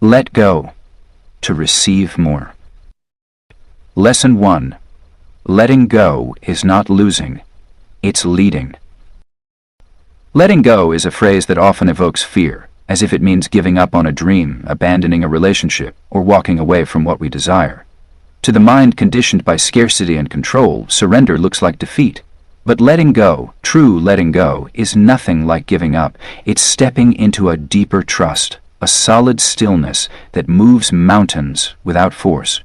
Let go, to receive more. Lesson 1. Letting go is not losing, it's leading. Letting go is a phrase that often evokes fear, as if it means giving up on a dream, abandoning a relationship, or walking away from what we desire. To the mind conditioned by scarcity and control, surrender looks like defeat. But letting go, true letting go, is nothing like giving up. It's stepping into a deeper trust, a solid stillness that moves mountains without force.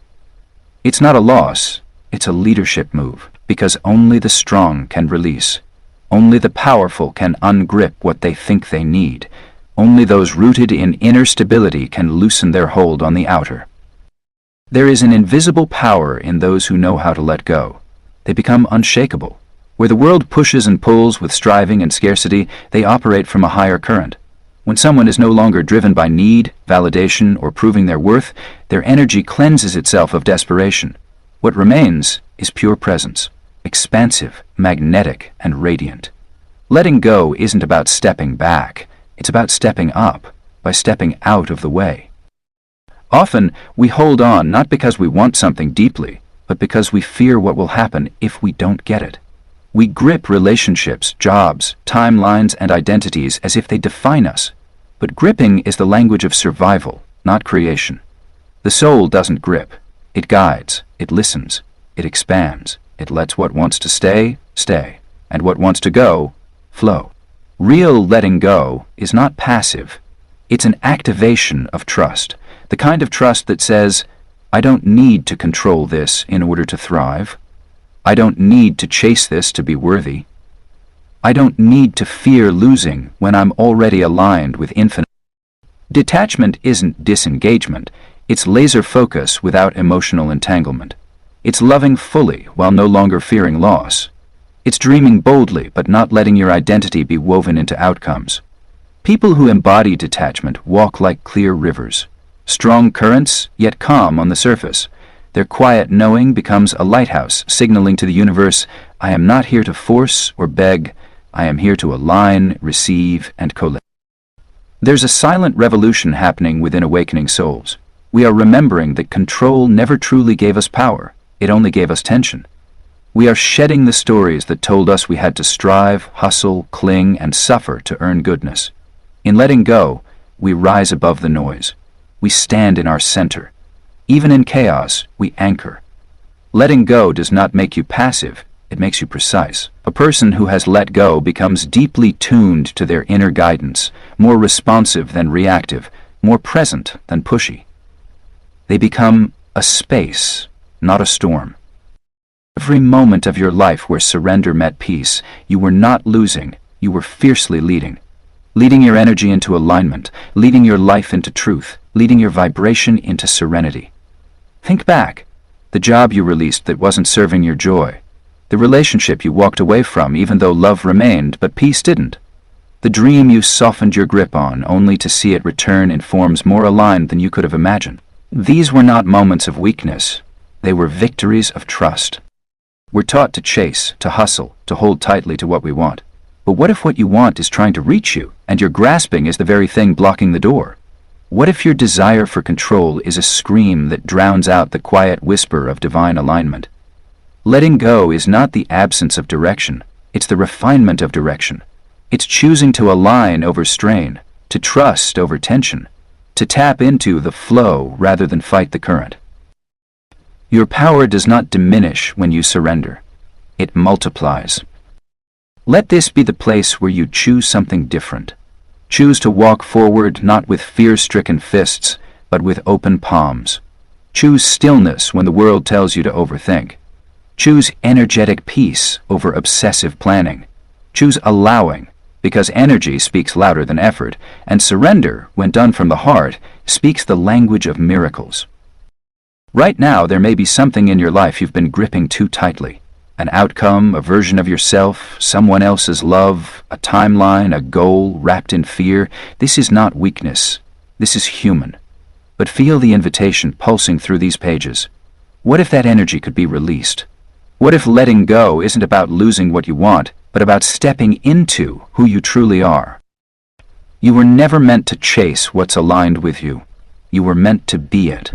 It's not a loss, it's a leadership move, because only the strong can release. Only the powerful can ungrip what they think they need. Only those rooted in inner stability can loosen their hold on the outer. There is an invisible power in those who know how to let go. They become unshakable. Where the world pushes and pulls with striving and scarcity, they operate from a higher current. When someone is no longer driven by need, validation, or proving their worth, their energy cleanses itself of desperation. What remains is pure presence, expansive, magnetic, and radiant. Letting go isn't about stepping back, it's about stepping up, by stepping out of the way. Often, we hold on not because we want something deeply, but because we fear what will happen if we don't get it. We grip relationships, jobs, timelines, and identities as if they define us. But gripping is the language of survival, not creation. The soul doesn't grip. It guides, it listens, it expands, it lets what wants to stay, stay, and what wants to go, flow. Real letting go is not passive. It's an activation of trust, the kind of trust that says, I don't need to control this in order to thrive. I don't need to chase this to be worthy. I don't need to fear losing when I'm already aligned with infinite. Detachment isn't disengagement, it's laser focus without emotional entanglement. It's loving fully while no longer fearing loss. It's dreaming boldly but not letting your identity be woven into outcomes. People who embody detachment walk like clear rivers, strong currents yet calm on the surface. Their quiet knowing becomes a lighthouse signaling to the universe, I am not here to force or beg, I am here to align, receive, and collect. There's a silent revolution happening within awakening souls. We are remembering that control never truly gave us power, it only gave us tension. We are shedding the stories that told us we had to strive, hustle, cling, and suffer to earn goodness. In letting go, we rise above the noise. We stand in our center. Even in chaos, we anchor. Letting go does not make you passive, it makes you precise. A person who has let go becomes deeply tuned to their inner guidance, more responsive than reactive, more present than pushy. They become a space, not a storm. Every moment of your life where surrender met peace, you were not losing, you were fiercely leading. Leading your energy into alignment, leading your life into truth, leading your vibration into serenity. Think back. The job you released that wasn't serving your joy. The relationship you walked away from even though love remained but peace didn't. The dream you softened your grip on only to see it return in forms more aligned than you could have imagined. These were not moments of weakness. They were victories of trust. We're taught to chase, to hustle, to hold tightly to what we want. But what if what you want is trying to reach you, and your grasping is the very thing blocking the door? What if your desire for control is a scream that drowns out the quiet whisper of divine alignment? Letting go is not the absence of direction, it's the refinement of direction. It's choosing to align over strain, to trust over tension, to tap into the flow rather than fight the current. Your power does not diminish when you surrender. It multiplies. Let this be the place where you choose something different. Choose to walk forward not with fear-stricken fists, but with open palms. Choose stillness when the world tells you to overthink. Choose energetic peace over obsessive planning. Choose allowing, because energy speaks louder than effort, and surrender, when done from the heart, speaks the language of miracles. Right now, there may be something in your life you've been gripping too tightly. An outcome, a version of yourself, someone else's love, a timeline, a goal wrapped in fear. This is not weakness. This is human. But feel the invitation pulsing through these pages. What if that energy could be released? What if letting go isn't about losing what you want, but about stepping into who you truly are? You were never meant to chase what's aligned with you. You were meant to be it.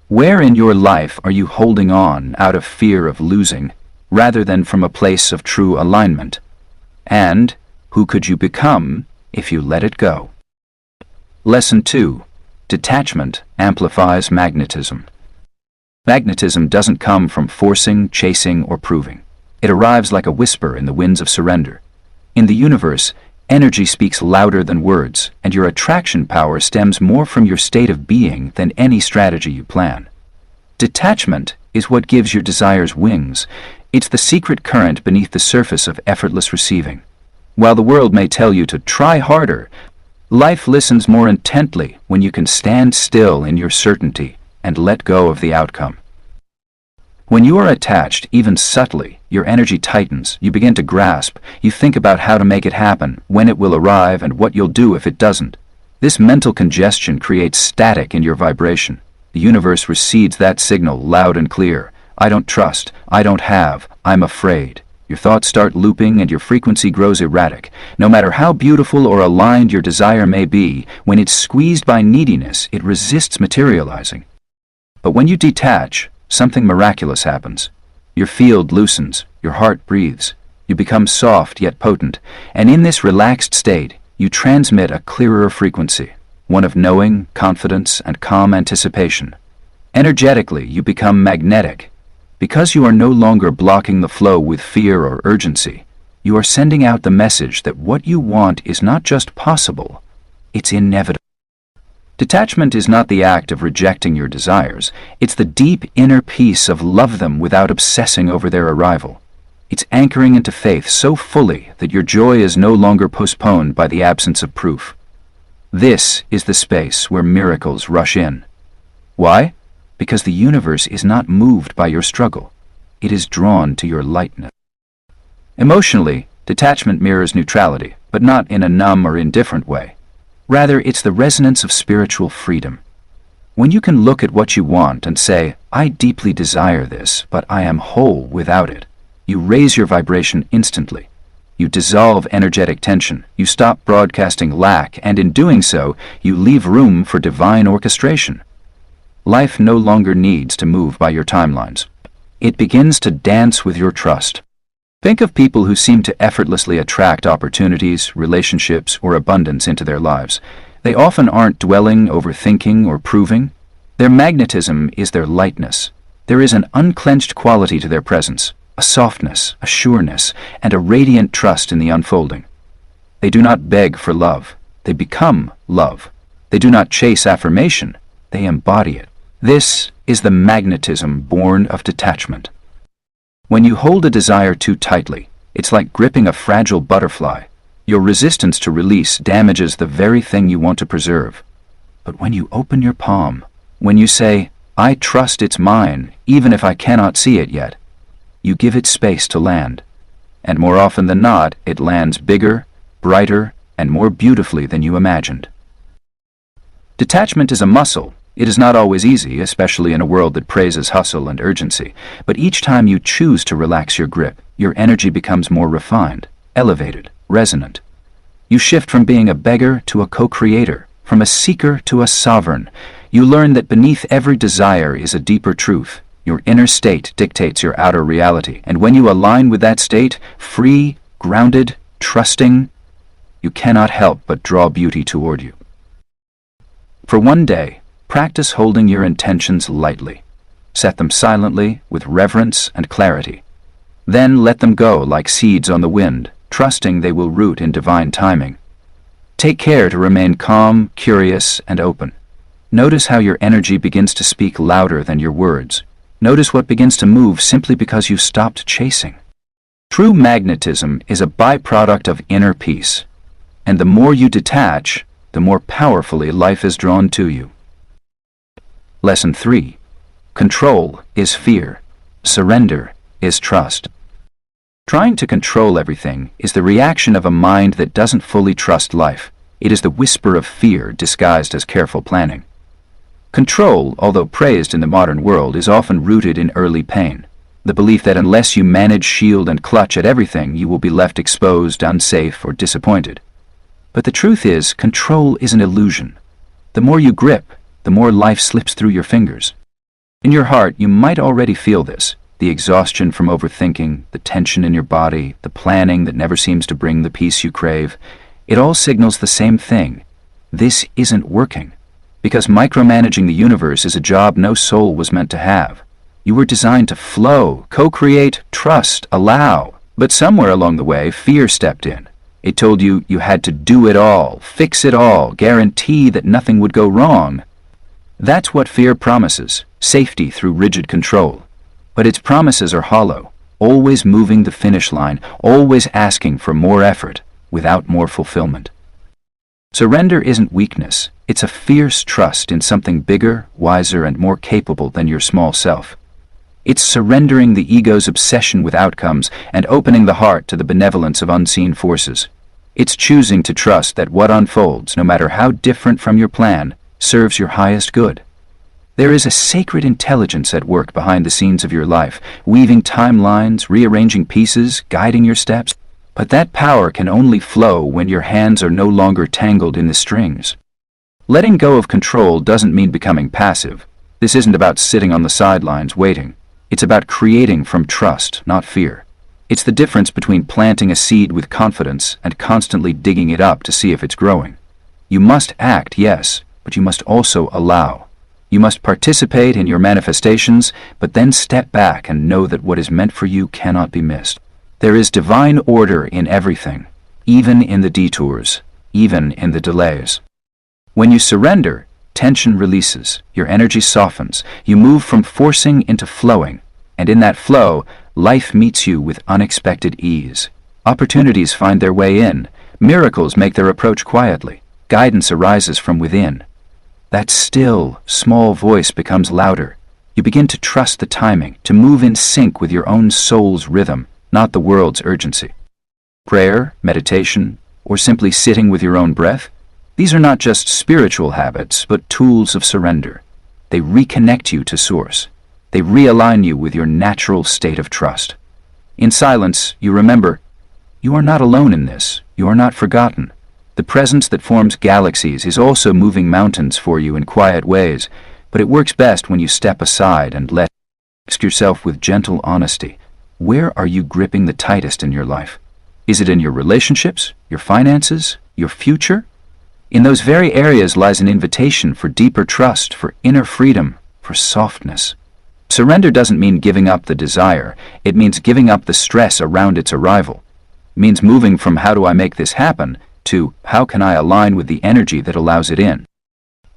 Where in your life are you holding on out of fear of losing, rather than from a place of true alignment? And who could you become if you let it go? Lesson 2. Detachment amplifies magnetism. Magnetism doesn't come from forcing, chasing, or proving. It arrives like a whisper in the winds of surrender. In the universe, energy speaks louder than words, and your attraction power stems more from your state of being than any strategy you plan. Detachment is what gives your desires wings. It's the secret current beneath the surface of effortless receiving. While the world may tell you to try harder, life listens more intently when you can stand still in your certainty and let go of the outcome. When you are attached, even subtly, your energy tightens, you begin to grasp, you think about how to make it happen, when it will arrive, and what you'll do if it doesn't. This mental congestion creates static in your vibration. The universe recedes that signal loud and clear. I don't trust, I don't have, I'm afraid. Your thoughts start looping and your frequency grows erratic. No matter how beautiful or aligned your desire may be, when it's squeezed by neediness, it resists materializing. But when you detach, something miraculous happens. Your field loosens, your heart breathes, you become soft yet potent, and in this relaxed state, you transmit a clearer frequency, one of knowing, confidence, and calm anticipation. Energetically, you become magnetic. Because you are no longer blocking the flow with fear or urgency, you are sending out the message that what you want is not just possible, it's inevitable. Detachment is not the act of rejecting your desires, it's the deep inner peace of love them without obsessing over their arrival. It's anchoring into faith so fully that your joy is no longer postponed by the absence of proof. This is the space where miracles rush in. Why? Because the universe is not moved by your struggle. It is drawn to your lightness. Emotionally, detachment mirrors neutrality, but not in a numb or indifferent way. Rather, it's the resonance of spiritual freedom. When you can look at what you want and say, I deeply desire this, but I am whole without it, you raise your vibration instantly. You dissolve energetic tension, you stop broadcasting lack, and in doing so, you leave room for divine orchestration. Life no longer needs to move by your timelines. It begins to dance with your trust. Think of people who seem to effortlessly attract opportunities, relationships, or abundance into their lives. They often aren't dwelling, overthinking, or proving. Their magnetism is their lightness. There is an unclenched quality to their presence, a softness, a sureness, and a radiant trust in the unfolding. They do not beg for love. They become love. They do not chase affirmation. They embody it. This is the magnetism born of detachment. When you hold a desire too tightly, it's like gripping a fragile butterfly. Your resistance to release damages the very thing you want to preserve. But when you open your palm, when you say, I trust it's mine, even if I cannot see it yet, you give it space to land. And more often than not, it lands bigger, brighter, and more beautifully than you imagined. Detachment is a muscle. It is not always easy, especially in a world that praises hustle and urgency, but each time you choose to relax your grip, your energy becomes more refined, elevated, resonant. You shift from being a beggar to a co-creator, from a seeker to a sovereign. You learn that beneath every desire is a deeper truth. Your inner state dictates your outer reality, and when you align with that state, free, grounded, trusting, you cannot help but draw beauty toward you. For one day, practice holding your intentions lightly. Set them silently, with reverence and clarity. Then let them go like seeds on the wind, trusting they will root in divine timing. Take care to remain calm, curious, and open. Notice how your energy begins to speak louder than your words. Notice what begins to move simply because you stopped chasing. True magnetism is a byproduct of inner peace, and the more you detach, the more powerfully life is drawn to you. Lesson 3. Control is fear. Surrender is trust. Trying to control everything is the reaction of a mind that doesn't fully trust life. It is the whisper of fear disguised as careful planning. Control, although praised in the modern world, is often rooted in early pain. The belief that unless you manage, shield, and clutch at everything, you will be left exposed, unsafe, or disappointed. But the truth is, control is an illusion. The more you grip, the more life slips through your fingers. In your heart, you might already feel this. The exhaustion from overthinking, the tension in your body, the planning that never seems to bring the peace you crave. It all signals the same thing. This isn't working. Because micromanaging the universe is a job no soul was meant to have. You were designed to flow, co-create, trust, allow. But somewhere along the way, fear stepped in. It told you you had to do it all, fix it all, guarantee that nothing would go wrong. That's what fear promises, safety through rigid control. But its promises are hollow, always moving the finish line, always asking for more effort, without more fulfillment. Surrender isn't weakness, it's a fierce trust in something bigger, wiser, and more capable than your small self. It's surrendering the ego's obsession with outcomes and opening the heart to the benevolence of unseen forces. It's choosing to trust that what unfolds, no matter how different from your plan, serves your highest good. There is a sacred intelligence at work behind the scenes of your life, weaving timelines, rearranging pieces, guiding your steps. But that power can only flow when your hands are no longer tangled in the strings. Letting go of control doesn't mean becoming passive. This isn't about sitting on the sidelines waiting. It's about creating from trust, not fear. It's the difference between planting a seed with confidence and constantly digging it up to see if it's growing. You must act, yes, but you must also allow. You must participate in your manifestations, but then step back and know that what is meant for you cannot be missed. There is divine order in everything, even in the detours, even in the delays. When you surrender, tension releases, your energy softens, you move from forcing into flowing, and in that flow, life meets you with unexpected ease. Opportunities find their way in, miracles make their approach quietly, guidance arises from within. That still, small voice becomes louder. You begin to trust the timing, to move in sync with your own soul's rhythm, not the world's urgency. Prayer, meditation, or simply sitting with your own breath, these are not just spiritual habits, but tools of surrender. They reconnect you to Source. They realign you with your natural state of trust. In silence, you remember, you are not alone in this. You are not forgotten. The presence that forms galaxies is also moving mountains for you in quiet ways, but it works best when you step aside and ask yourself with gentle honesty, where are you gripping the tightest in your life? Is it in your relationships, your finances, your future? In those very areas lies an invitation for deeper trust, for inner freedom, for softness. Surrender doesn't mean giving up the desire, it means giving up the stress around its arrival. It means moving from how do I make this happen to how can I align with the energy that allows it in.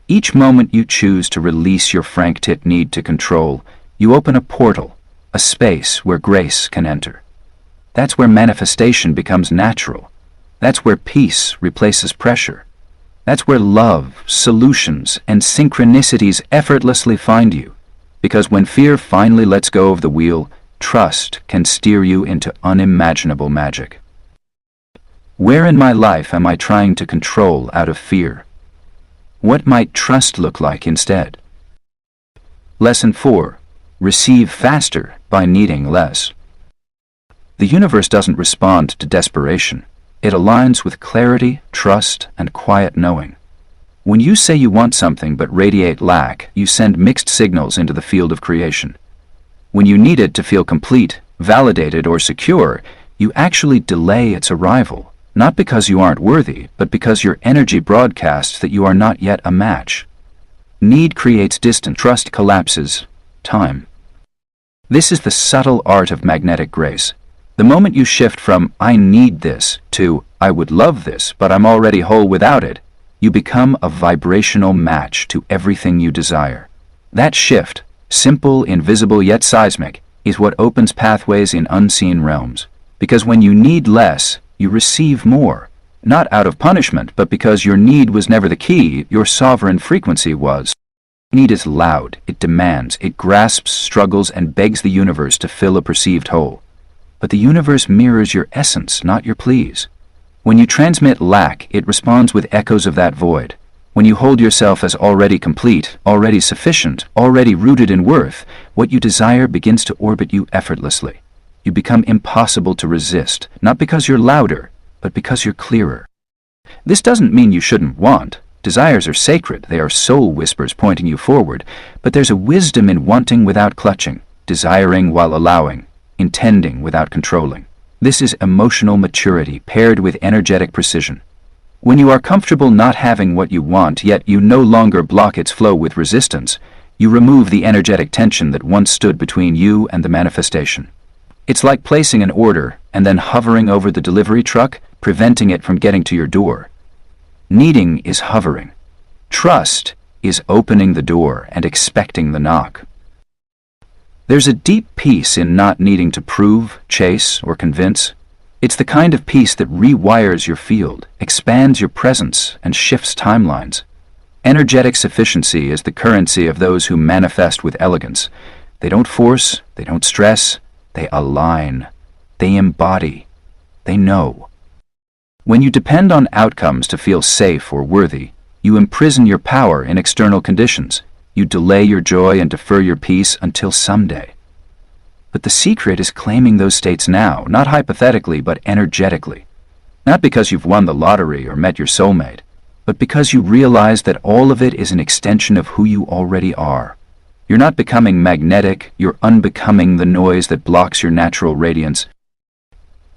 Each moment you choose to release your frantic need to control, you open a portal, a space where grace can enter. That's where manifestation becomes natural. That's where peace replaces pressure. That's where love, solutions, and synchronicities effortlessly find you. Because when fear finally lets go of the wheel, trust can steer you into unimaginable magic. Where in my life am I trying to control out of fear? What might trust look like instead? Lesson 4. Receive faster by needing less. The universe doesn't respond to desperation. It aligns with clarity, trust, and quiet knowing. When you say you want something but radiate lack, you send mixed signals into the field of creation. When you need it to feel complete, validated, or secure, you actually delay its arrival, not because you aren't worthy, but because your energy broadcasts that you are not yet a match. Need creates distance, trust collapses, time. This is the subtle art of magnetic grace. The moment you shift from, I need this, to, I would love this, but I'm already whole without it, you become a vibrational match to everything you desire. That shift, simple, invisible, yet seismic, is what opens pathways in unseen realms. Because when you need less, you receive more. Not out of punishment, but because your need was never the key, your sovereign frequency was. Need is loud, it demands, it grasps, struggles, and begs the universe to fill a perceived hole. But the universe mirrors your essence, not your pleas. When you transmit lack, it responds with echoes of that void. When you hold yourself as already complete, already sufficient, already rooted in worth, what you desire begins to orbit you effortlessly. You become impossible to resist, not because you're louder, but because you're clearer. This doesn't mean you shouldn't want. Desires are sacred, they are soul whispers pointing you forward, but there's a wisdom in wanting without clutching, desiring while allowing, intending without controlling. This is emotional maturity paired with energetic precision. When you are comfortable not having what you want, yet you no longer block its flow with resistance, you remove the energetic tension that once stood between you and the manifestation. It's like placing an order and then hovering over the delivery truck, preventing it from getting to your door. Needing is hovering. Trust is opening the door and expecting the knock. There's a deep peace in not needing to prove, chase, or convince. It's the kind of peace that rewires your field, expands your presence, and shifts timelines. Energetic sufficiency is the currency of those who manifest with elegance. They don't force, they don't stress, they align, they embody, they know. When you depend on outcomes to feel safe or worthy, you imprison your power in external conditions. You delay your joy and defer your peace until someday. But the secret is claiming those states now, not hypothetically, but energetically. Not because you've won the lottery or met your soulmate, but because you realize that all of it is an extension of who you already are. You're not becoming magnetic, you're unbecoming the noise that blocks your natural radiance.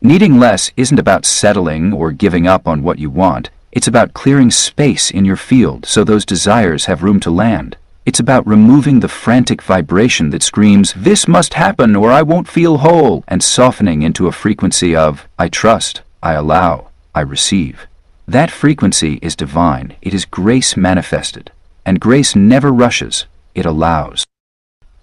Needing less isn't about settling or giving up on what you want. It's about clearing space in your field so those desires have room to land. It's about removing the frantic vibration that screams, "This must happen or I won't feel whole," and softening into a frequency of, "I trust, I allow, I receive." That frequency is divine. It is grace manifested. And grace never rushes, it allows.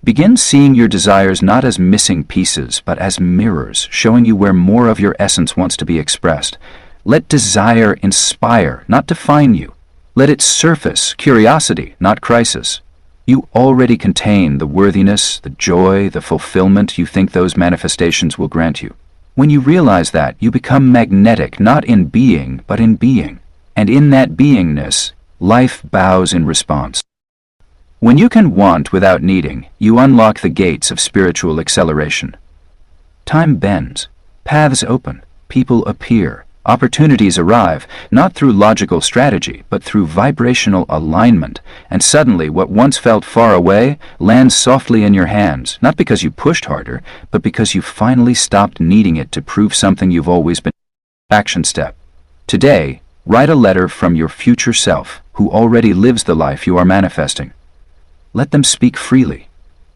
Begin seeing your desires not as missing pieces, but as mirrors, showing you where more of your essence wants to be expressed. Let desire inspire, not define you. Let it surface curiosity, not crisis. You already contain the worthiness, the joy, the fulfillment you think those manifestations will grant you. When you realize that, you become magnetic, not in being, but in being. And in that beingness, life bows in response. When you can want without needing, you unlock the gates of spiritual acceleration. Time bends, paths open, people appear. Opportunities arrive, not through logical strategy, but through vibrational alignment, and suddenly what once felt far away lands softly in your hands, not because you pushed harder, but because you finally stopped needing it to prove something you've always been. Action step. Today, write a letter from your future self, who already lives the life you are manifesting. Let them speak freely.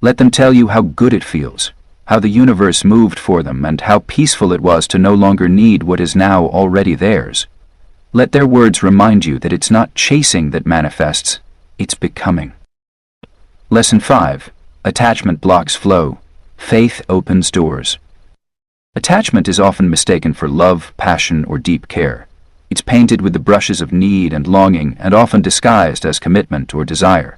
Let them tell you how good it feels, how the universe moved for them, and how peaceful it was to no longer need what is now already theirs. Let their words remind you that it's not chasing that manifests, it's becoming. Lesson 5. Attachment blocks flow. Faith opens doors. Attachment is often mistaken for love, passion, or deep care. It's painted with the brushes of need and longing, and often disguised as commitment or desire.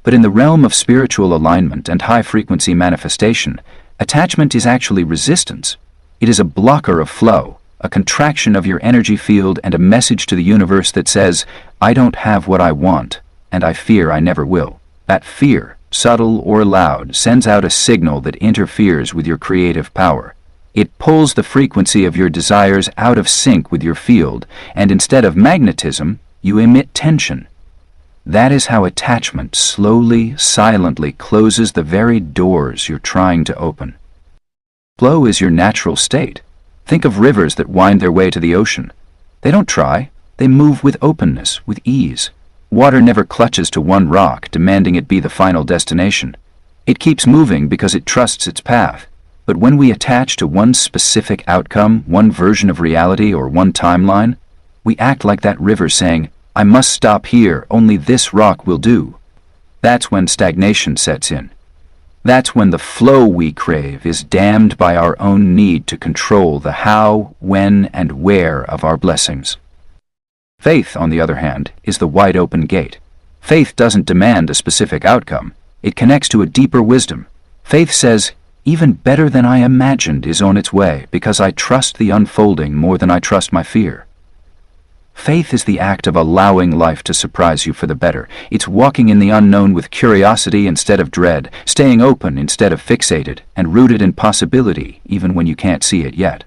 But in the realm of spiritual alignment and high-frequency manifestation, attachment is actually resistance. It is a blocker of flow, a contraction of your energy field, and a message to the universe that says, "I don't have what I want, and I fear I never will." That fear, subtle or loud, sends out a signal that interferes with your creative power. It pulls the frequency of your desires out of sync with your field, and instead of magnetism, you emit tension. That is how attachment slowly, silently closes the very doors you're trying to open. Flow is your natural state. Think of rivers that wind their way to the ocean. They don't try, they move with openness, with ease. Water never clutches to one rock, demanding it be the final destination. It keeps moving because it trusts its path. But when we attach to one specific outcome, one version of reality, or one timeline, we act like that river saying, "I must stop here, only this rock will do." That's when stagnation sets in. That's when the flow we crave is dammed by our own need to control the how, when, and where of our blessings. Faith, on the other hand, is the wide-open gate. Faith doesn't demand a specific outcome. It connects to a deeper wisdom. Faith says, "Even better than I imagined is on its way, because I trust the unfolding more than I trust my fear." Faith is the act of allowing life to surprise you for the better. It's walking in the unknown with curiosity instead of dread, staying open instead of fixated, and rooted in possibility even when you can't see it yet.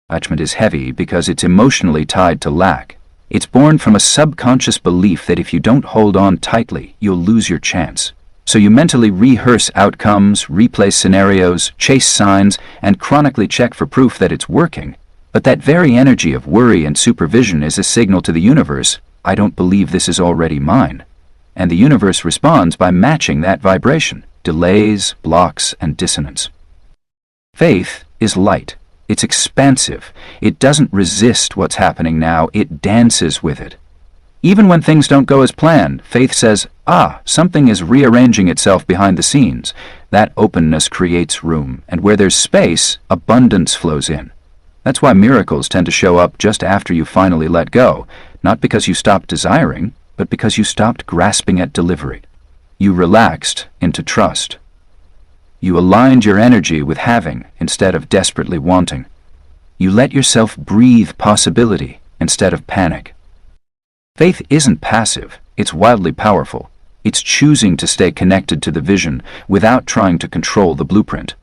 Attachment is heavy because it's emotionally tied to lack. It's born from a subconscious belief that if you don't hold on tightly, you'll lose your chance. So you mentally rehearse outcomes, replay scenarios, chase signs, and chronically check for proof that it's working. But that very energy of worry and supervision is a signal to the universe, I don't believe this is already mine. And the universe responds by matching that vibration, delays, blocks, and dissonance. Faith is light. It's expansive. It doesn't resist what's happening now, it dances with it. Even when things don't go as planned, faith says, something is rearranging itself behind the scenes. That openness creates room, and where there's space, abundance flows in. That's why miracles tend to show up just after you finally let go, not because you stopped desiring, but because you stopped grasping at delivery. You relaxed into trust. You aligned your energy with having instead of desperately wanting. You let yourself breathe possibility instead of panic. Faith isn't passive, it's wildly powerful. It's choosing to stay connected to the vision without trying to control the blueprint.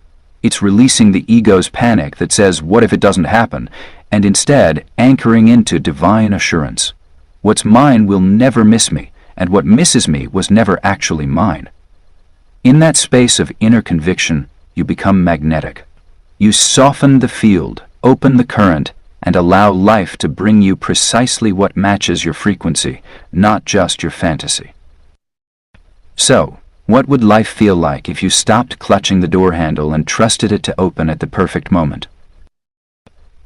It's releasing the ego's panic that says, what if it doesn't happen, and instead anchoring into divine assurance. What's mine will never miss me, and what misses me was never actually mine. In that space of inner conviction, you become magnetic. You soften the field, open the current, and allow life to bring you precisely what matches your frequency, not just your fantasy. So, what would life feel like if you stopped clutching the door handle and trusted it to open at the perfect moment?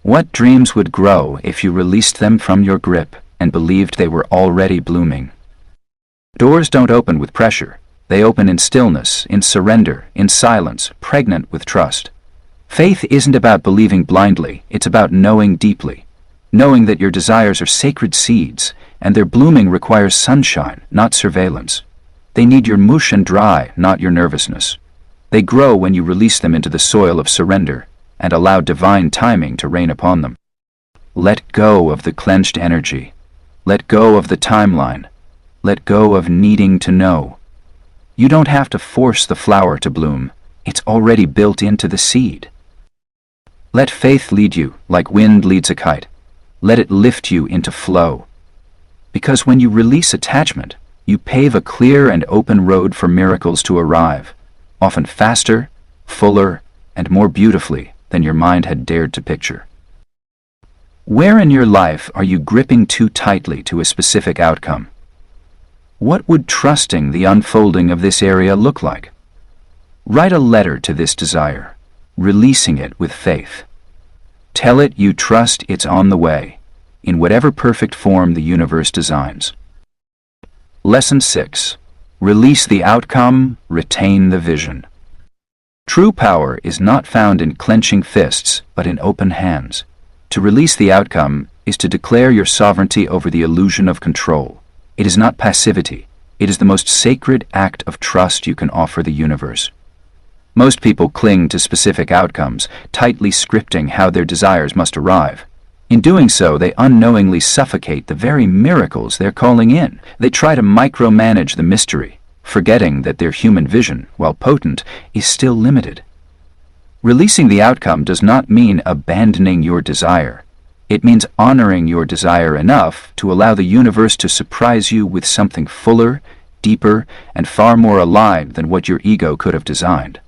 What dreams would grow if you released them from your grip and believed they were already blooming? Doors don't open with pressure. They open in stillness, in surrender, in silence, pregnant with trust. Faith isn't about believing blindly, it's about knowing deeply. Knowing that your desires are sacred seeds, and their blooming requires sunshine, not surveillance. They need your mush and dry, not your nervousness. They grow when you release them into the soil of surrender, and allow divine timing to rain upon them. Let go of the clenched energy. Let go of the timeline. Let go of needing to know. You don't have to force the flower to bloom. It's already built into the seed. Let faith lead you like wind leads a kite. Let it lift you into flow. Because when you release attachment, you pave a clear and open road for miracles to arrive, often faster, fuller, and more beautifully than your mind had dared to picture. Where in your life are you gripping too tightly to a specific outcome? What would trusting the unfolding of this area look like? Write a letter to this desire, releasing it with faith. Tell it you trust it's on the way, in whatever perfect form the universe designs. Lesson 6. Release the outcome, retain the vision. True power is not found in clenching fists, but in open hands. To release the outcome is to declare your sovereignty over the illusion of control. It is not passivity. It is the most sacred act of trust you can offer the universe. Most people cling to specific outcomes, tightly scripting how their desires must arrive. In doing so, they unknowingly suffocate the very miracles they're calling in. They try to micromanage the mystery, forgetting that their human vision, while potent, is still limited. Releasing the outcome does not mean abandoning your desire. It means honoring your desire enough to allow the universe to surprise you with something fuller, deeper, and far more aligned than what your ego could have designed.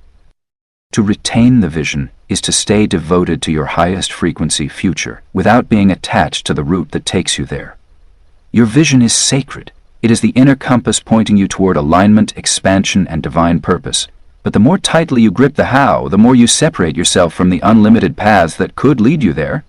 To retain the vision is to stay devoted to your highest frequency future without being attached to the route that takes you there. Your vision is sacred. It is the inner compass pointing you toward alignment, expansion, and divine purpose. But the more tightly you grip the how, the more you separate yourself from the unlimited paths that could lead you there.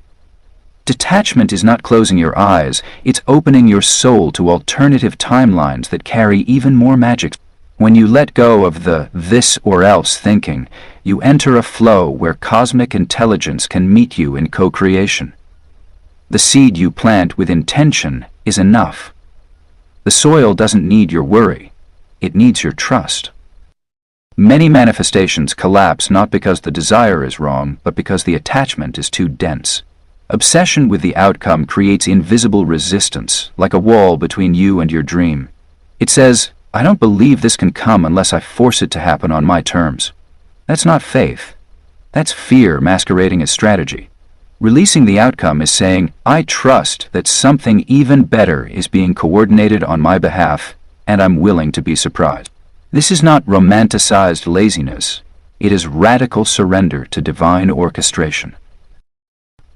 Detachment is not closing your eyes, it's opening your soul to alternative timelines that carry even more magic. When you let go of the this or else thinking, you enter a flow where cosmic intelligence can meet you in co-creation. The seed you plant with intention is enough. The soil doesn't need your worry, it needs your trust. Many manifestations collapse not because the desire is wrong, but because the attachment is too dense. Obsession with the outcome creates invisible resistance, like a wall between you and your dream. It says, I don't believe this can come unless I force it to happen on my terms. That's not faith. That's fear masquerading as strategy. Releasing the outcome is saying, I trust that something even better is being coordinated on my behalf, and I'm willing to be surprised. This is not romanticized laziness. It is radical surrender to divine orchestration.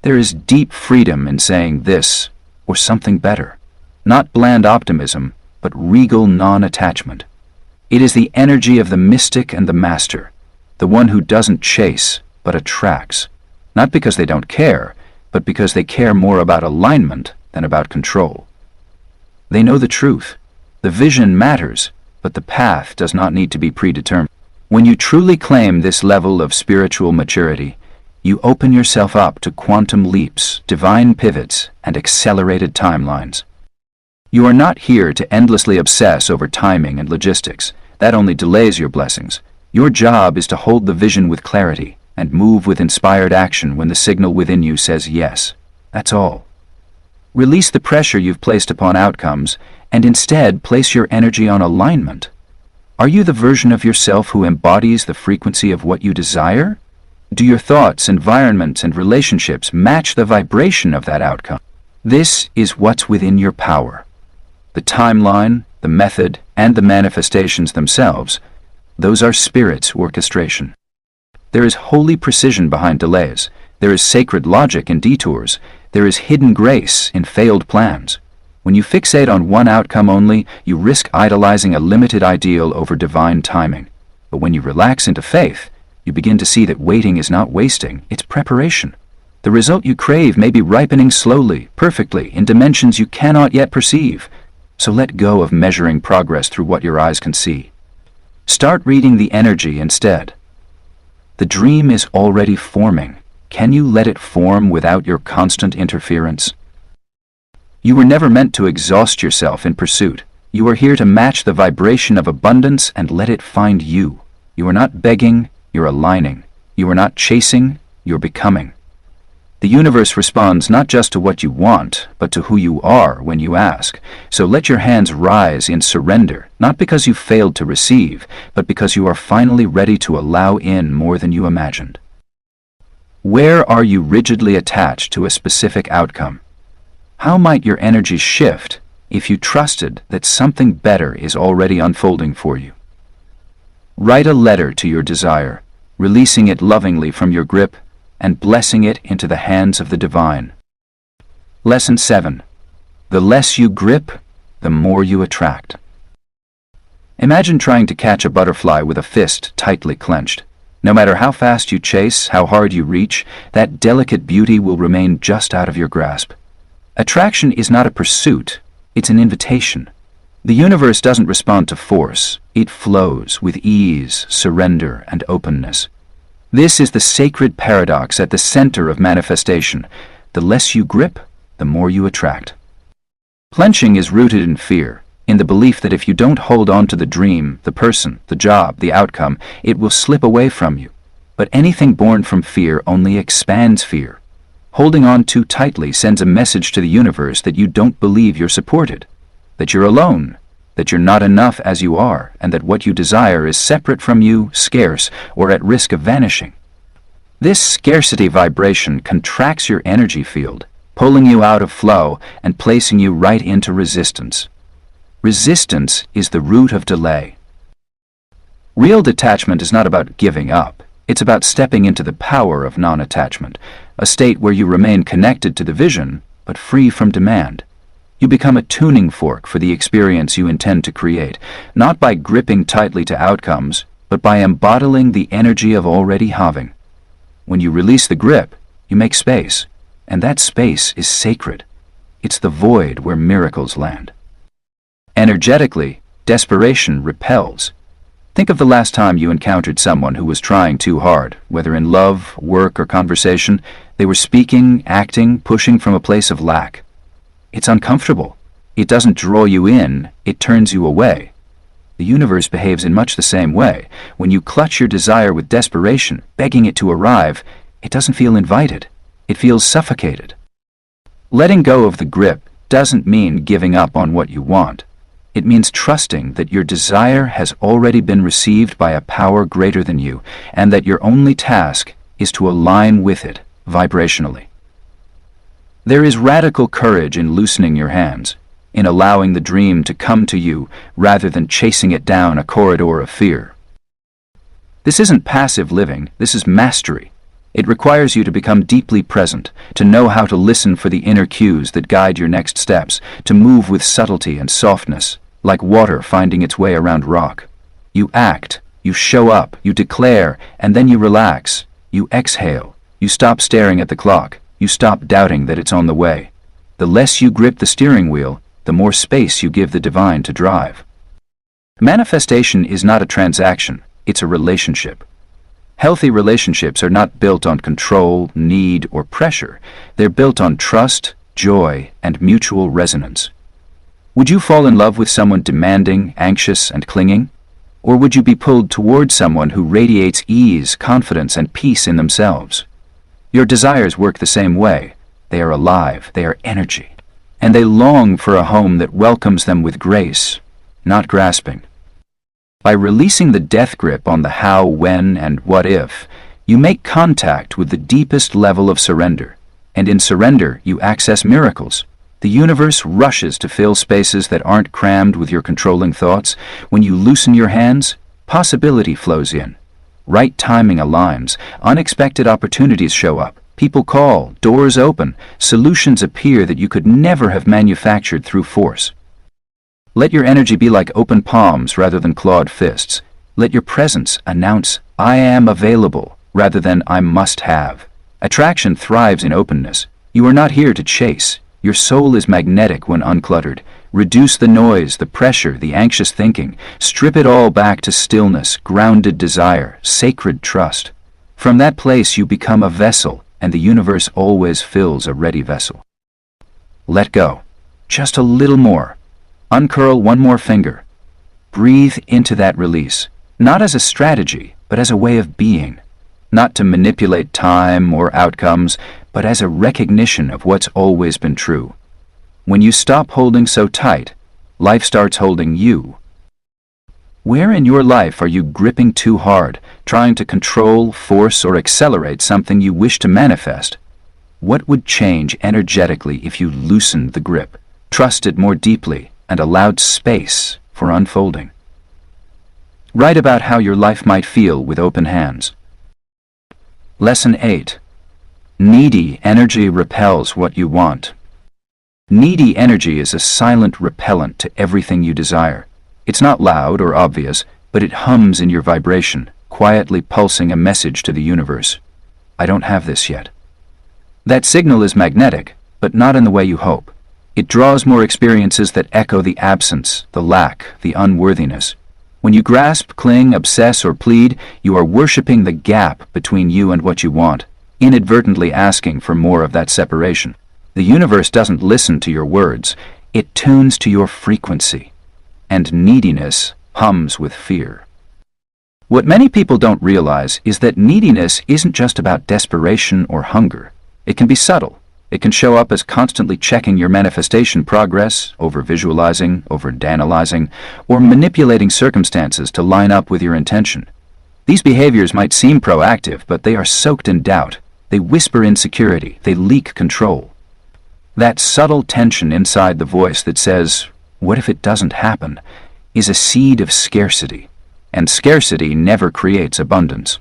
There is deep freedom in saying this, or something better. Not bland optimism, but regal non-attachment. It is the energy of the mystic and the master, the one who doesn't chase, but attracts. Not because they don't care, but because they care more about alignment than about control. They know the truth. The vision matters, but the path does not need to be predetermined. When you truly claim this level of spiritual maturity, you open yourself up to quantum leaps, divine pivots, and accelerated timelines. You are not here to endlessly obsess over timing and logistics. That only delays your blessings. Your job is to hold the vision with clarity and move with inspired action when the signal within you says yes. That's all. Release the pressure you've placed upon outcomes and instead place your energy on alignment. Are you the version of yourself who embodies the frequency of what you desire? Do your thoughts, environments, and relationships match the vibration of that outcome? This is what's within your power. The timeline, the method, and the manifestations themselves, those are Spirit's orchestration. There is holy precision behind delays. There is sacred logic in detours. There is hidden grace in failed plans. When you fixate on one outcome only, you risk idolizing a limited ideal over divine timing. But when you relax into faith, you begin to see that waiting is not wasting, it's preparation. The result you crave may be ripening slowly, perfectly, in dimensions you cannot yet perceive. So let go of measuring progress through what your eyes can see. Start reading the energy instead. The dream is already forming. Can you let it form without your constant interference? You were never meant to exhaust yourself in pursuit. You are here to match the vibration of abundance and let it find you. You are not begging, you're aligning. You are not chasing, you're becoming. The universe responds not just to what you want, but to who you are when you ask. So let your hands rise in surrender, not because you failed to receive, but because you are finally ready to allow in more than you imagined. Where are you rigidly attached to a specific outcome? How might your energy shift if you trusted that something better is already unfolding for you? Write a letter to your desire, releasing it lovingly from your grip and blessing it into the hands of the divine. Lesson 7. The less you grip, the more you attract. Imagine trying to catch a butterfly with a fist tightly clenched. No matter how fast you chase, how hard you reach, that delicate beauty will remain just out of your grasp. Attraction is not a pursuit, it's an invitation. The universe doesn't respond to force, it flows with ease, surrender, and openness. This is the sacred paradox at the center of manifestation. The less you grip, the more you attract. Clenching is rooted in fear, in the belief that if you don't hold on to the dream, the person, the job, the outcome, it will slip away from you. But anything born from fear only expands fear. Holding on too tightly sends a message to the universe that you don't believe you're supported, that you're alone, that you're not enough as you are, and that what you desire is separate from you, scarce, or at risk of vanishing. This scarcity vibration contracts your energy field, pulling you out of flow and placing you right into resistance. Resistance is the root of delay. Real detachment is not about giving up. It's about stepping into the power of non-attachment, a state where you remain connected to the vision, but free from demand. You become a tuning fork for the experience you intend to create, not by gripping tightly to outcomes, but by embodying the energy of already having. When you release the grip, you make space, and that space is sacred. It's the void where miracles land. Energetically, desperation repels. Think of the last time you encountered someone who was trying too hard, whether in love, work, or conversation. They were speaking, acting, pushing from a place of lack. It's uncomfortable. It doesn't draw you in, it turns you away. The universe behaves in much the same way. When you clutch your desire with desperation, begging it to arrive, it doesn't feel invited. It feels suffocated. Letting go of the grip doesn't mean giving up on what you want. It means trusting that your desire has already been received by a power greater than you, and that your only task is to align with it, vibrationally. There is radical courage in loosening your hands, in allowing the dream to come to you rather than chasing it down a corridor of fear. This isn't passive living, this is mastery. It requires you to become deeply present, to know how to listen for the inner cues that guide your next steps, to move with subtlety and softness, like water finding its way around rock. You act, you show up, you declare, and then you relax. You exhale, you stop staring at the clock, you stop doubting that it's on the way. The less you grip the steering wheel, the more space you give the divine to drive. Manifestation is not a transaction, it's a relationship. Healthy relationships are not built on control, need, or pressure. They're built on trust, joy, and mutual resonance. Would you fall in love with someone demanding, anxious, and clinging? Or would you be pulled towards someone who radiates ease, confidence, and peace in themselves? Your desires work the same way. They are alive, they are energy, and they long for a home that welcomes them with grace, not grasping. By releasing the death grip on the how, when, and what if, you make contact with the deepest level of surrender, and in surrender you access miracles. The universe rushes to fill spaces that aren't crammed with your controlling thoughts. When you loosen your hands, possibility flows in. Right timing aligns, unexpected opportunities show up, people call, doors open, solutions appear that you could never have manufactured through force. Let your energy be like open palms rather than clawed fists. Let your presence announce, I am available, rather than I must have. Attraction thrives in openness. You are not here to chase. Your soul is magnetic when uncluttered. Reduce the noise, the pressure, the anxious thinking. Strip it all back to stillness, grounded desire, sacred trust. From that place you become a vessel, and the universe always fills a ready vessel. Let go. Just a little more. Uncurl one more finger. Breathe into that release, not as a strategy, but as a way of being. Not to manipulate time or outcomes, but as a recognition of what's always been true. When you stop holding so tight, life starts holding you. Where in your life are you gripping too hard, trying to control, force, or accelerate something you wish to manifest? What would change energetically if you loosened the grip, trusted more deeply, and allowed space for unfolding? Write about how your life might feel with open hands. Lesson 8. Needy energy repels what you want. Needy energy is a silent repellent to everything you desire. It's not loud or obvious, but it hums in your vibration, quietly pulsing a message to the universe. I don't have this yet. That signal is magnetic, but not in the way you hope. It draws more experiences that echo the absence, the lack, the unworthiness. When you grasp, cling, obsess, or plead, you are worshiping the gap between you and what you want, inadvertently asking for more of that separation. The universe doesn't listen to your words, it tunes to your frequency. And neediness hums with fear. What many people don't realize is that neediness isn't just about desperation or hunger. It can be subtle. It can show up as constantly checking your manifestation progress, over-visualizing, over-analyzing, or manipulating circumstances to line up with your intention. These behaviors might seem proactive, but they are soaked in doubt. They whisper insecurity. They leak control. That subtle tension inside the voice that says, "What if it doesn't happen?" is a seed of scarcity, and scarcity never creates abundance.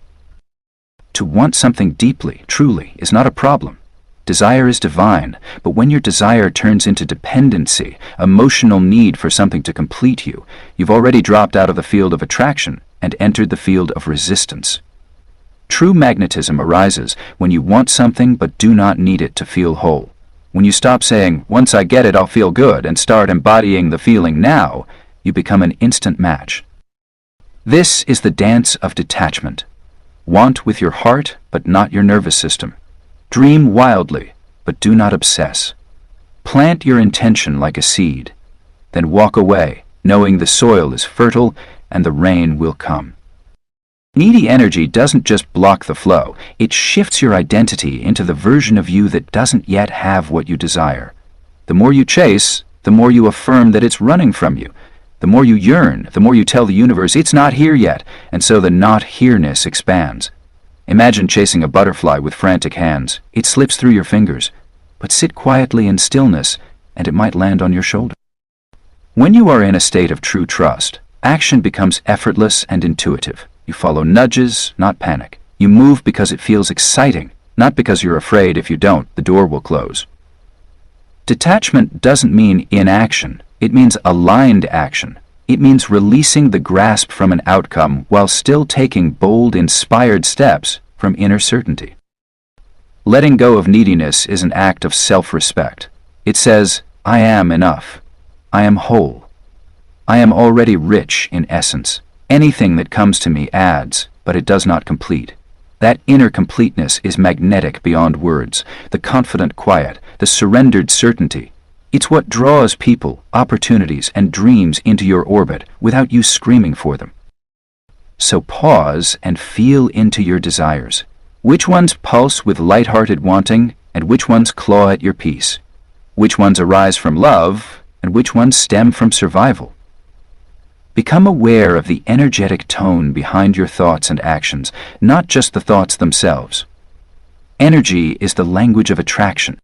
To want something deeply, truly, is not a problem. Desire is divine, but when your desire turns into dependency, emotional need for something to complete you, you've already dropped out of the field of attraction and entered the field of resistance. True magnetism arises when you want something but do not need it to feel whole. When you stop saying, "Once I get it, I'll feel good," and start embodying the feeling now, you become an instant match. This is the dance of detachment. Want with your heart, but not your nervous system. Dream wildly, but do not obsess. Plant your intention like a seed, then walk away, knowing the soil is fertile and the rain will come. Needy energy doesn't just block the flow, it shifts your identity into the version of you that doesn't yet have what you desire. The more you chase, the more you affirm that it's running from you. The more you yearn, the more you tell the universe it's not here yet, and so the not here-ness expands. Imagine chasing a butterfly with frantic hands. It slips through your fingers. but sit quietly in stillness, and it might land on your shoulder. When you are in a state of true trust, action becomes effortless and intuitive. You follow nudges, not panic. You move because it feels exciting, not because you're afraid if you don't, the door will close. Detachment doesn't mean inaction. It means aligned action. It means releasing the grasp from an outcome while still taking bold, inspired steps from inner certainty. Letting go of neediness is an act of self-respect. It says, I am enough. I am whole. I am already rich in essence. Anything that comes to me adds, but it does not complete. That inner completeness is magnetic beyond words, the confident quiet, the surrendered certainty. It's what draws people, opportunities, and dreams into your orbit without you screaming for them. So pause and feel into your desires. Which ones pulse with light-hearted wanting, and which ones claw at your peace? Which ones arise from love, and which ones stem from survival? Become aware of the energetic tone behind your thoughts and actions, not just the thoughts themselves. Energy is the language of attraction.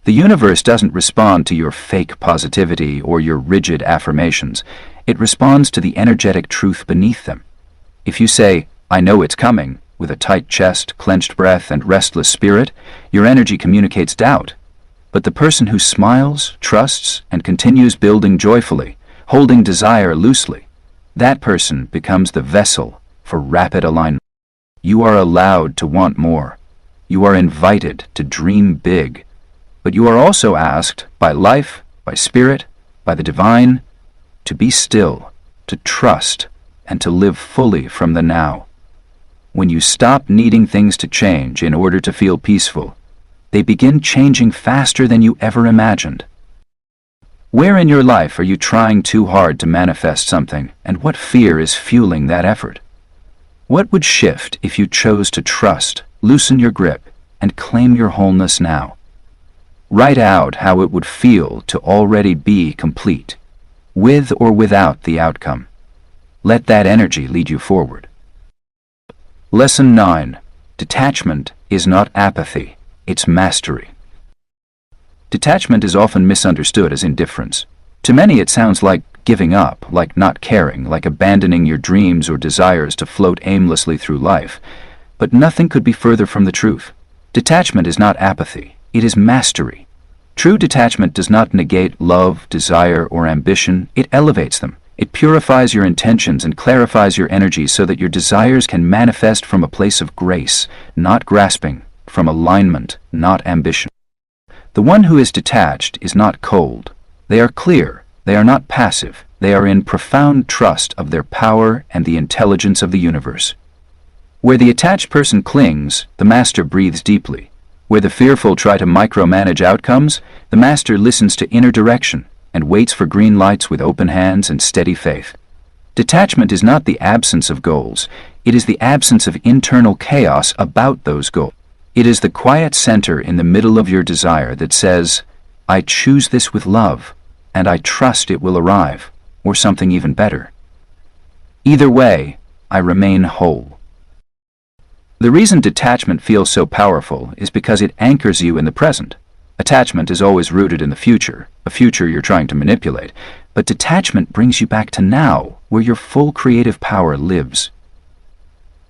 The universe doesn't respond to your fake positivity or your rigid affirmations. It responds to the energetic truth beneath them. If you say, I know it's coming, with a tight chest, clenched breath, and restless spirit, your energy communicates doubt. But the person who smiles, trusts, and continues building joyfully, holding desire loosely, that person becomes the vessel for rapid alignment. You are allowed to want more. You are invited to dream big. But you are also asked by life, by spirit, by the divine, to be still, to trust, and to live fully from the now. When you stop needing things to change in order to feel peaceful, they begin changing faster than you ever imagined. Where in your life are you trying too hard to manifest something, and what fear is fueling that effort? What would shift if you chose to trust, loosen your grip, and claim your wholeness now? Write out how it would feel to already be complete, with or without the outcome. Let that energy lead you forward. Lesson 9. Detachment is not apathy, it's mastery. Detachment is often misunderstood as indifference. To many it sounds like giving up, like not caring, like abandoning your dreams or desires to float aimlessly through life. But nothing could be further from the truth. Detachment is not apathy, it is mastery. True detachment does not negate love, desire, or ambition, it elevates them. It purifies your intentions and clarifies your energy so that your desires can manifest from a place of grace, not grasping, from alignment, not ambition. The one who is detached is not cold. They are clear, they are not passive, they are in profound trust of their power and the intelligence of the universe. Where the attached person clings, the master breathes deeply. Where the fearful try to micromanage outcomes, the master listens to inner direction and waits for green lights with open hands and steady faith. Detachment is not the absence of goals, it is the absence of internal chaos about those goals. It is the quiet center in the middle of your desire that says, I choose this with love, and I trust it will arrive, or something even better. Either way, I remain whole. The reason detachment feels so powerful is because it anchors you in the present. Attachment is always rooted in the future, a future you're trying to manipulate, but detachment brings you back to now, where your full creative power lives.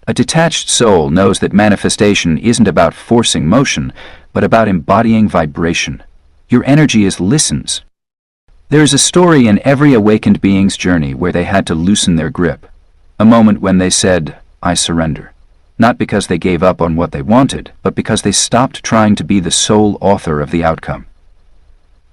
A detached soul knows that manifestation isn't about forcing motion, but about embodying vibration. Your energy listens. There is a story in every awakened being's journey where they had to loosen their grip, a moment when they said, I surrender. Not because they gave up on what they wanted, but because they stopped trying to be the sole author of the outcome.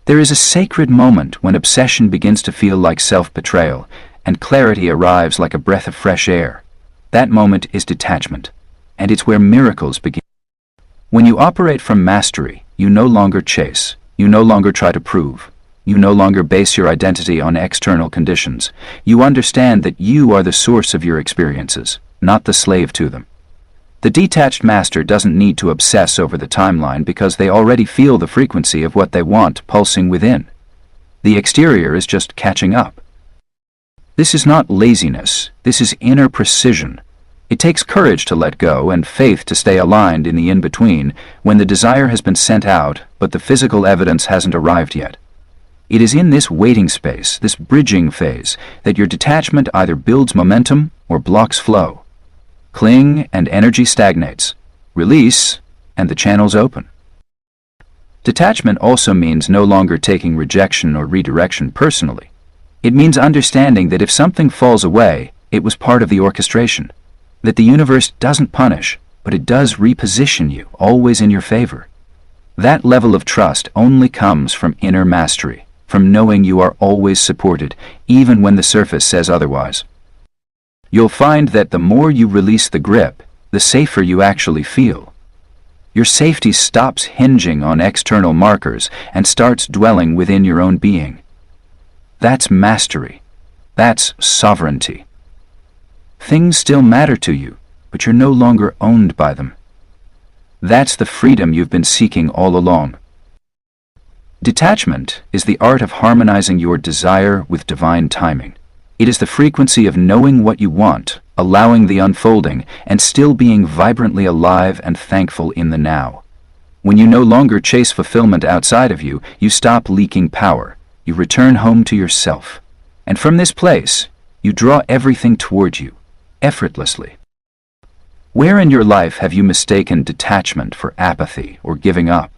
There is a sacred moment when obsession begins to feel like self-betrayal, and clarity arrives like a breath of fresh air. That moment is detachment, and it's where miracles begin. When you operate from mastery, you no longer chase, you no longer try to prove, you no longer base your identity on external conditions. You understand that you are the source of your experiences, not the slave to them. The detached master doesn't need to obsess over the timeline because they already feel the frequency of what they want pulsing within. The exterior is just catching up. This is not laziness, this is inner precision. It takes courage to let go and faith to stay aligned in the in-between when the desire has been sent out but the physical evidence hasn't arrived yet. It is in this waiting space, this bridging phase, that your detachment either builds momentum or blocks flow. Cling and energy stagnates. Release and the channels open. Detachment also means no longer taking rejection or redirection personally. It means understanding that if something falls away, it was part of the orchestration. That the universe doesn't punish, but it does reposition you, always in your favor. That level of trust only comes from inner mastery, from knowing you are always supported, even when the surface says otherwise. You'll find that the more you release the grip, the safer you actually feel. Your safety stops hinging on external markers and starts dwelling within your own being. That's mastery. That's sovereignty. Things still matter to you, but you're no longer owned by them. That's the freedom you've been seeking all along. Detachment is the art of harmonizing your desire with divine timing. It is the frequency of knowing what you want, allowing the unfolding, and still being vibrantly alive and thankful in the now. When you no longer chase fulfillment outside of you, you stop leaking power. You return home to yourself. And from this place, you draw everything toward you, effortlessly. Where in your life have you mistaken detachment for apathy or giving up?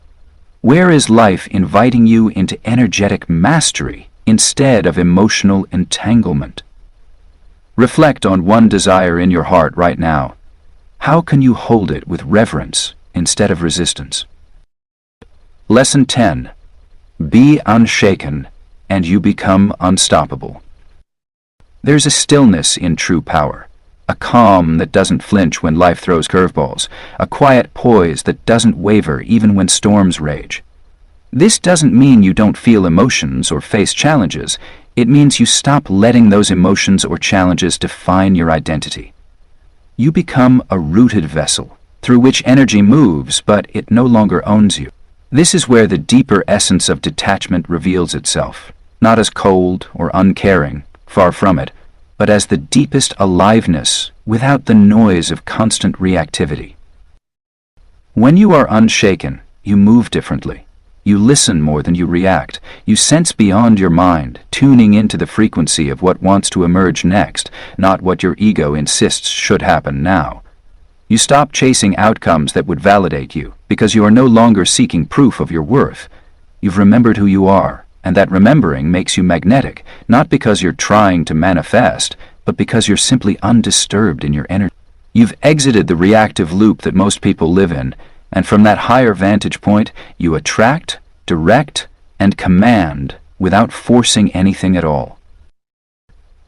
Where is life inviting you into energetic mastery instead of emotional entanglement? Reflect on one desire in your heart right now. How can you hold it with reverence instead of resistance? Lesson 10. Be unshaken, and you become unstoppable. There's a stillness in true power. A calm that doesn't flinch when life throws curveballs, a quiet poise that doesn't waver even when storms rage. This doesn't mean you don't feel emotions or face challenges. It means you stop letting those emotions or challenges define your identity. You become a rooted vessel, through which energy moves, but it no longer owns you. This is where the deeper essence of detachment reveals itself, not as cold or uncaring, far from it, but as the deepest aliveness without the noise of constant reactivity. When you are unshaken, you move differently. You listen more than you react. You sense beyond your mind, tuning into the frequency of what wants to emerge next, not what your ego insists should happen now. You stop chasing outcomes that would validate you, because you are no longer seeking proof of your worth. You've remembered who you are, and that remembering makes you magnetic, not because you're trying to manifest, but because you're simply undisturbed in your energy. You've exited the reactive loop that most people live in, and from that higher vantage point, you attract, direct, and command without forcing anything at all.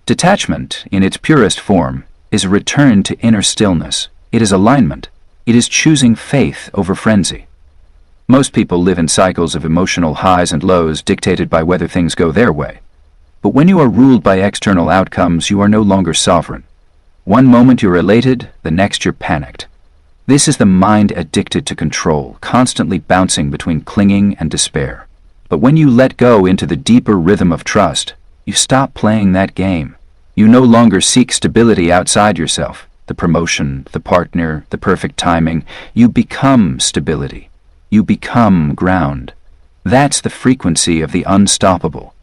Detachment, in its purest form, is a return to inner stillness. It is alignment. It is choosing faith over frenzy. Most people live in cycles of emotional highs and lows dictated by whether things go their way. But when you are ruled by external outcomes, you are no longer sovereign. One moment you're elated, the next you're panicked. This is the mind addicted to control, constantly bouncing between clinging and despair. But when you let go into the deeper rhythm of trust, you stop playing that game. You no longer seek stability outside yourself, the promotion, the partner, the perfect timing. You become stability. You become ground. That's the frequency of the unstoppable.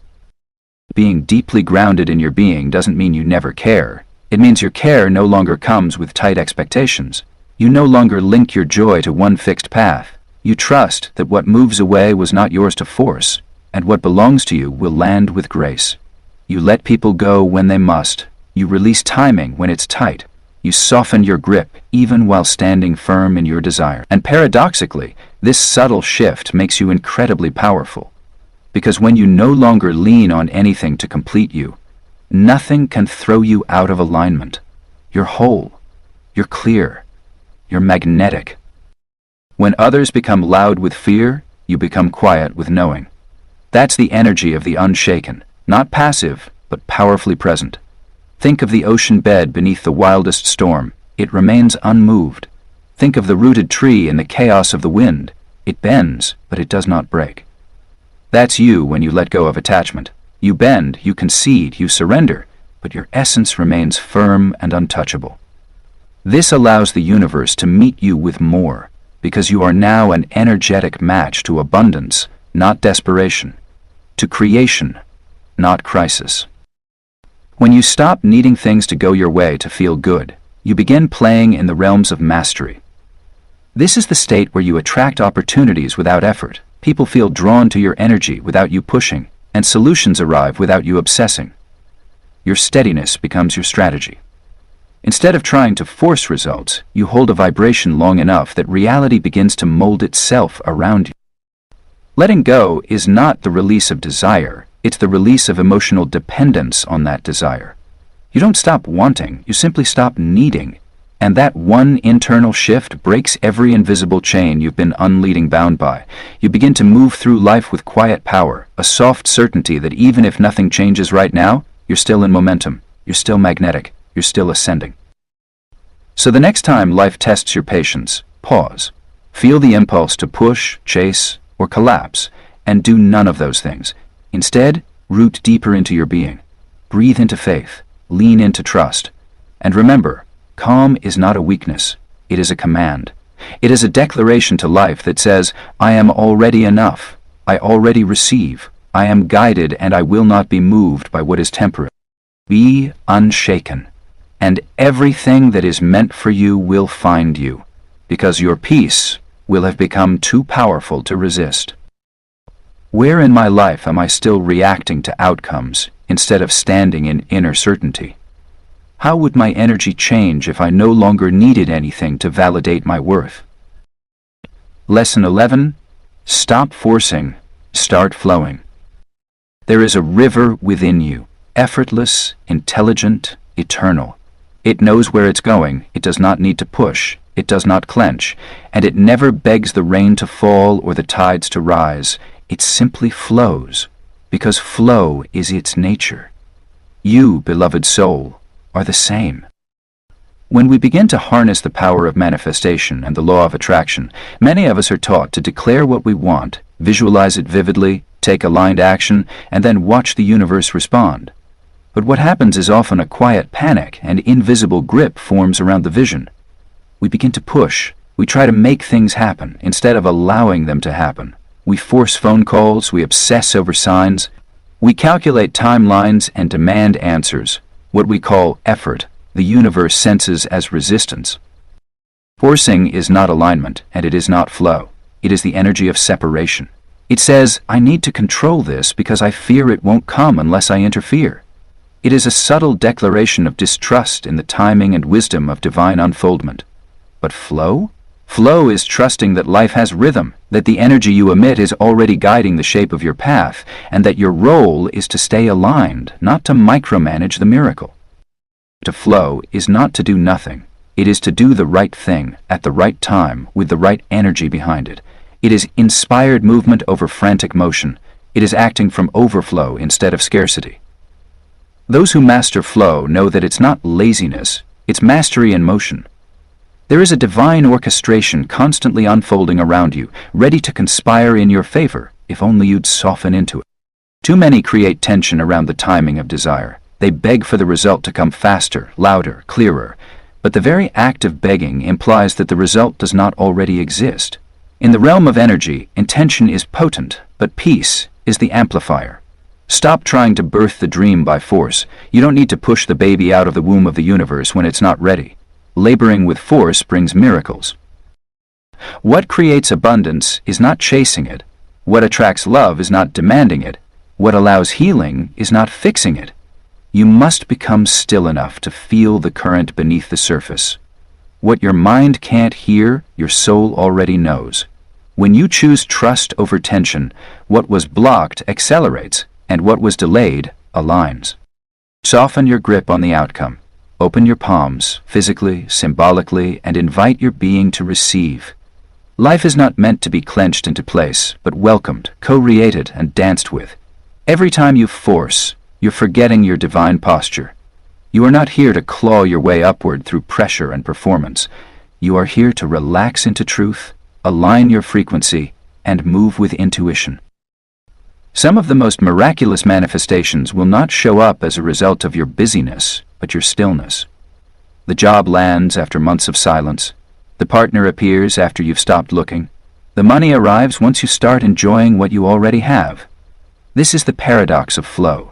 Being deeply grounded in your being doesn't mean you never care. It means your care no longer comes with tight expectations. You no longer link your joy to one fixed path. You trust that what moves away was not yours to force, and what belongs to you will land with grace. You let people go when they must. You release timing when it's tight. You soften your grip even while standing firm in your desire. And paradoxically, this subtle shift makes you incredibly powerful. Because when you no longer lean on anything to complete you, nothing can throw you out of alignment. You're whole. You're clear. You're magnetic. When others become loud with fear, you become quiet with knowing. That's the energy of the unshaken, not passive, but powerfully present. Think of the ocean bed beneath the wildest storm. It remains unmoved. Think of the rooted tree in the chaos of the wind. It bends, but it does not break. That's you when you let go of attachment. You bend, you concede, you surrender, but your essence remains firm and untouchable. This allows the universe to meet you with more, because you are now an energetic match to abundance, not desperation, to creation, not crisis. When you stop needing things to go your way to feel good, you begin playing in the realms of mastery. This is the state where you attract opportunities without effort. People feel drawn to your energy without you pushing, and solutions arrive without you obsessing. Your steadiness becomes your strategy. Instead of trying to force results, you hold a vibration long enough that reality begins to mold itself around you. Letting go is not the release of desire, it's the release of emotional dependence on that desire. You don't stop wanting, you simply stop needing. And that one internal shift breaks every invisible chain you've been unleading bound by. You begin to move through life with quiet power, a soft certainty that even if nothing changes right now, you're still in momentum, you're still magnetic, you're still ascending. So the next time life tests your patience, pause. Feel the impulse to push, chase, or collapse, and do none of those things. Instead, root deeper into your being. Breathe into faith, lean into trust. And remember, calm is not a weakness, it is a command. It is a declaration to life that says, I am already enough, I already receive, I am guided and I will not be moved by what is temporary. Be unshaken, and everything that is meant for you will find you, because your peace will have become too powerful to resist. Where in my life am I still reacting to outcomes instead of standing in inner certainty? How would my energy change if I no longer needed anything to validate my worth? Lesson 11. Stop forcing, start flowing. There is a river within you, effortless, intelligent, eternal. It knows where it's going, it does not need to push, it does not clench, and it never begs the rain to fall or the tides to rise. It simply flows, because flow is its nature. You, beloved soul, are the same. When we begin to harness the power of manifestation and the law of attraction, many of us are taught to declare what we want, visualize it vividly, take aligned action, and then watch the universe respond. But what happens is often a quiet panic and invisible grip forms around the vision. We begin to push. We try to make things happen instead of allowing them to happen. We force phone calls, we obsess over signs, we calculate timelines and demand answers. What we call effort, the universe senses as resistance. Forcing is not alignment, and it is not flow. It is the energy of separation. It says, I need to control this because I fear it won't come unless I interfere. It is a subtle declaration of distrust in the timing and wisdom of divine unfoldment. But flow? Flow is trusting that life has rhythm, that the energy you emit is already guiding the shape of your path, and that your role is to stay aligned, not to micromanage the miracle. To flow is not to do nothing. It is to do the right thing, at the right time, with the right energy behind it. It is inspired movement over frantic motion. It is acting from overflow instead of scarcity. Those who master flow know that it's not laziness, it's mastery in motion. There is a divine orchestration constantly unfolding around you, ready to conspire in your favor, if only you'd soften into it. Too many create tension around the timing of desire. They beg for the result to come faster, louder, clearer. But the very act of begging implies that the result does not already exist. In the realm of energy, intention is potent, but peace is the amplifier. Stop trying to birth the dream by force. You don't need to push the baby out of the womb of the universe when it's not ready. Laboring with force brings miracles. What creates abundance is not chasing it. What attracts love is not demanding it. What allows healing is not fixing it. You must become still enough to feel the current beneath the surface. What your mind can't hear, your soul already knows. When you choose trust over tension, what was blocked accelerates, and what was delayed aligns. Soften your grip on the outcome. Open your palms, physically, symbolically, and invite your being to receive. Life is not meant to be clenched into place, but welcomed, co-created, and danced with. Every time you force, you're forgetting your divine posture. You are not here to claw your way upward through pressure and performance. You are here to relax into truth, align your frequency, and move with intuition. Some of the most miraculous manifestations will not show up as a result of your busyness, but your stillness. The job lands after months of silence. The partner appears after you've stopped looking. The money arrives once you start enjoying what you already have. This is the paradox of flow.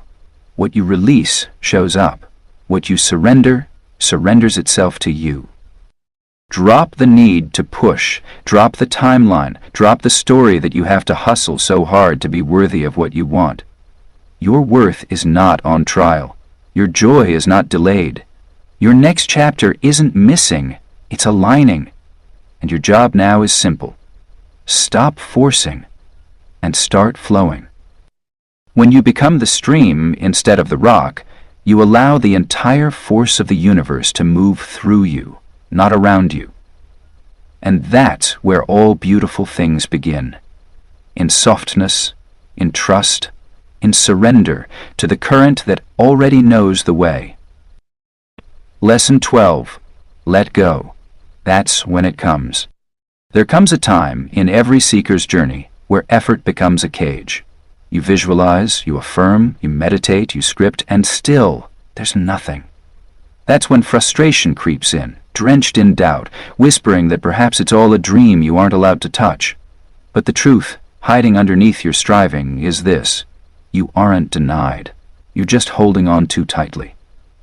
What you release shows up. What you surrender surrenders itself to you. Drop the need to push. Drop the timeline. Drop the story that you have to hustle so hard to be worthy of what you want. Your worth is not on trial. Your joy is not delayed. Your next chapter isn't missing, it's aligning. And your job now is simple. Stop forcing and start flowing. When you become the stream instead of the rock, you allow the entire force of the universe to move through you, not around you. And that's where all beautiful things begin. In softness, in trust, in surrender to the current that already knows the way. Lesson 12. Let go. That's when it comes. There comes a time in every seeker's journey where effort becomes a cage. You visualize, you affirm, you meditate, you script, and still there's nothing. That's when frustration creeps in, drenched in doubt, whispering that perhaps it's all a dream you aren't allowed to touch. But the truth, hiding underneath your striving, is this. You aren't denied. You're just holding on too tightly.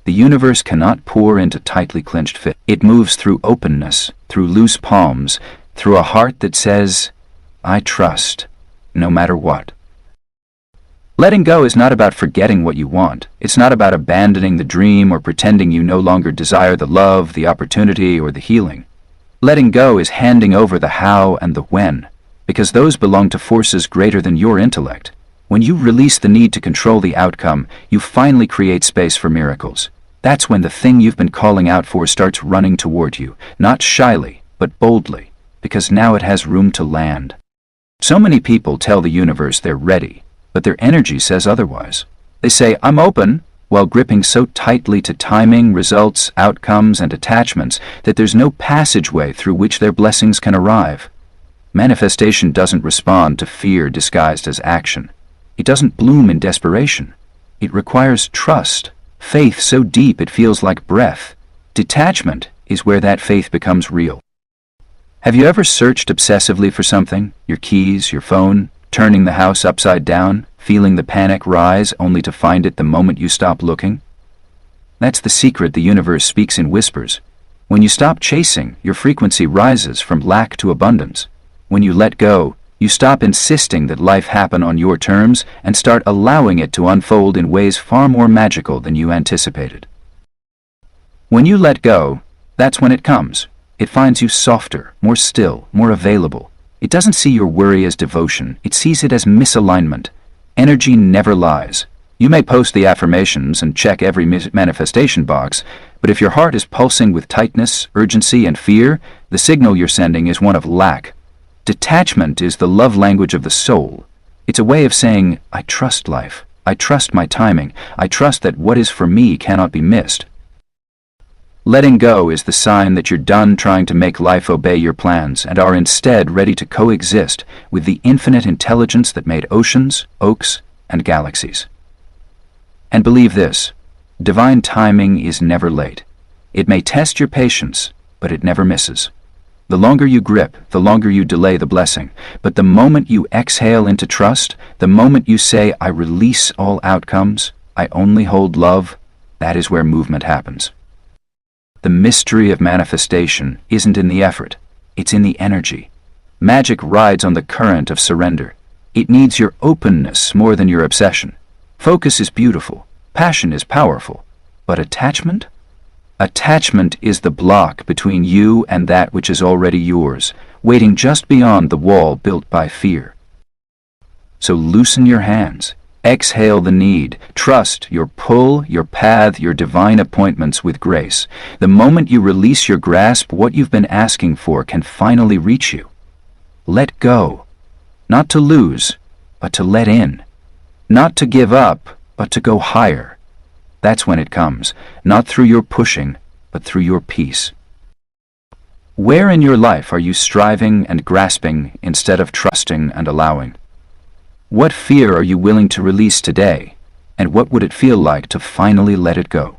The universe cannot pour into tightly clenched fists. It moves through openness, through loose palms, through a heart that says, I trust, no matter what. Letting go is not about forgetting what you want. It's not about abandoning the dream or pretending you no longer desire the love, the opportunity, or the healing. Letting go is handing over the how and the when, because those belong to forces greater than your intellect. When you release the need to control the outcome, you finally create space for miracles. That's when the thing you've been calling out for starts running toward you, not shyly, but boldly, because now it has room to land. So many people tell the universe they're ready, but their energy says otherwise. They say, I'm open, while gripping so tightly to timing, results, outcomes, and attachments that there's no passageway through which their blessings can arrive. Manifestation doesn't respond to fear disguised as action. It doesn't bloom in desperation. It requires trust, faith so deep it feels like breath. Detachment is where that faith becomes real. Have you ever searched obsessively for something? Your keys, your phone, turning the house upside down, feeling the panic rise only to find it the moment you stop looking? That's the secret the universe speaks in whispers. When you stop chasing, your frequency rises from lack to abundance. When you let go, you stop insisting that life happen on your terms and start allowing it to unfold in ways far more magical than you anticipated. When you let go, that's when it comes. It finds you softer, more still, more available. It doesn't see your worry as devotion, it sees it as misalignment. Energy never lies. You may post the affirmations and check every manifestation box, but if your heart is pulsing with tightness, urgency, and fear, the signal you're sending is one of lack. Detachment is the love language of the soul. It's a way of saying, I trust life. I trust my timing. I trust that what is for me cannot be missed. Letting go is the sign that you're done trying to make life obey your plans and are instead ready to coexist with the infinite intelligence that made oceans, oaks, and galaxies. And believe this, divine timing is never late. It may test your patience, but it never misses. The longer you grip, the longer you delay the blessing. But the moment you exhale into trust, the moment you say, I release all outcomes, I only hold love, that is where movement happens. The mystery of manifestation isn't in the effort, it's in the energy. Magic rides on the current of surrender. It needs your openness more than your obsession. Focus is beautiful, passion is powerful, but attachment? Attachment is the block between you and that which is already yours, waiting just beyond the wall built by fear. So loosen your hands. Exhale the need. Trust your pull, your path, your divine appointments with grace. The moment you release your grasp, what you've been asking for can finally reach you. Let go. Not to lose, but to let in. Not to give up, but to go higher. That's when it comes, not through your pushing, but through your peace. Where in your life are you striving and grasping instead of trusting and allowing? What fear are you willing to release today, and what would it feel like to finally let it go?